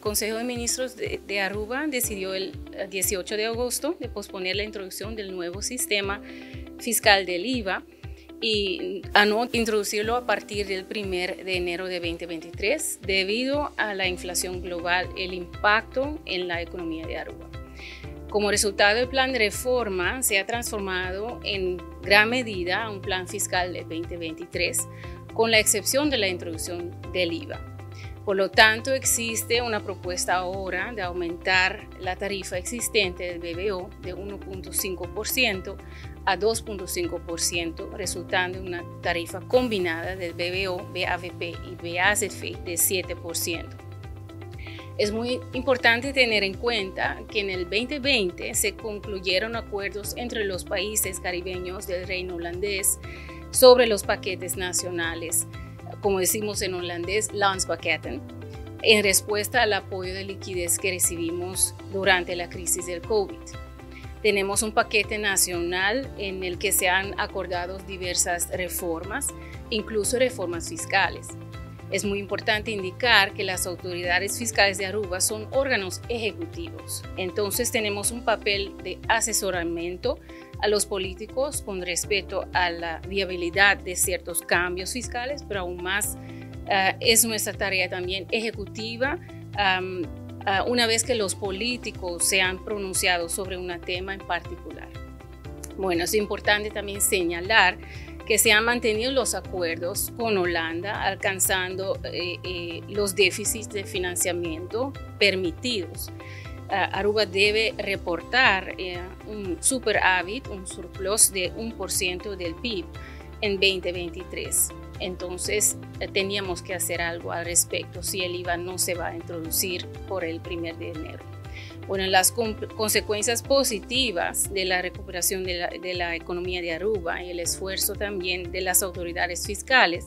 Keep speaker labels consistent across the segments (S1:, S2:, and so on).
S1: Consejo de Ministros de Aruba decidió el 18 de agosto de posponer la introducción del nuevo sistema fiscal del IVA y a no introducirlo a partir del 1 de enero de 2023 debido a la inflación global, el impacto en la economía de Aruba. Como resultado del plan de reforma se ha transformado en gran medida a un plan fiscal de 2023 con la excepción de la introducción del IVA. Por lo tanto, existe una propuesta ahora de aumentar la tarifa existente del BBO de 1.5% a 2.5%, resultando en una tarifa combinada del BBO, BAVP y BAZF de 7%. Es muy importante tener en cuenta que en el 2020 se concluyeron acuerdos entre los países caribeños del Reino Holandés sobre los paquetes nacionales, como decimos en holandés, Landspakketten, en respuesta al apoyo de liquidez que recibimos durante la crisis del COVID. Tenemos un paquete nacional en el que se han acordado diversas reformas, incluso reformas fiscales. Es muy importante indicar que las autoridades fiscales de Aruba son órganos ejecutivos. Entonces tenemos un papel de asesoramiento a los políticos con respecto a la viabilidad de ciertos cambios fiscales, pero aún más es nuestra tarea también ejecutiva una vez que los políticos se han pronunciado sobre un tema en particular. Bueno, es importante también señalar que se han mantenido los acuerdos con Holanda, alcanzando los déficits de financiamiento permitidos. Aruba debe reportar un superávit, un surplus de 1% del PIB en 2023. Entonces, teníamos que hacer algo al respecto si el IVA no se va a introducir por el 1 de enero. Bueno, las consecuencias positivas de la recuperación de la economía de Aruba y el esfuerzo también de las autoridades fiscales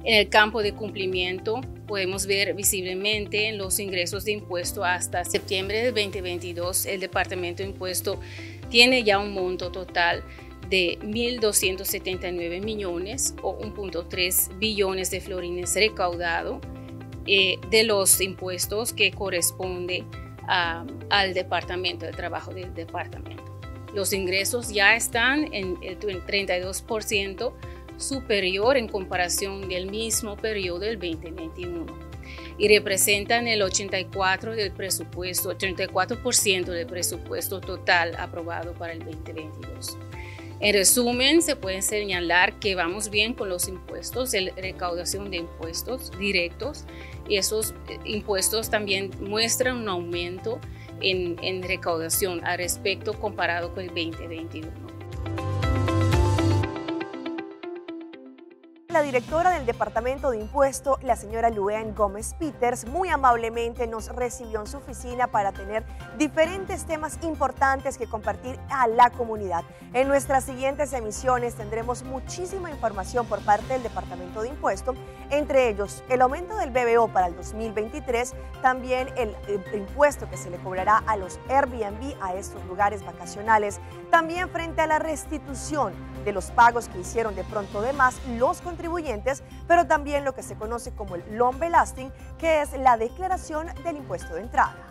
S1: en el campo de cumplimiento podemos ver visiblemente en los ingresos de impuesto. Hasta septiembre de 2022 el Departamento de Impuesto tiene ya un monto total de 1.279 millones o 1.3 billones de florines recaudado de los impuestos que corresponde al Departamento del Trabajo del Departamento. Los ingresos ya están en el 32% superior en comparación del mismo periodo del 2021 y representan el 84% del presupuesto total aprobado para el 2022. En resumen, se puede señalar que vamos bien con los impuestos, la recaudación de impuestos directos, y esos impuestos también muestran un aumento en recaudación al respecto comparado con el 2021.
S2: La directora del Departamento de Impuesto, la señora Luean Gómez Peters, muy amablemente nos recibió en su oficina para tener diferentes temas importantes que compartir a la comunidad. En nuestras siguientes emisiones tendremos muchísima información por parte del Departamento de Impuesto, entre ellos el aumento del BBO para el 2023, también el impuesto que se le cobrará a los Airbnb, a estos lugares vacacionales, también frente a la restitución de los pagos que hicieron de pronto de más los contribuyentes, pero también lo que se conoce como el loan belasting, que es la declaración del impuesto de entrada.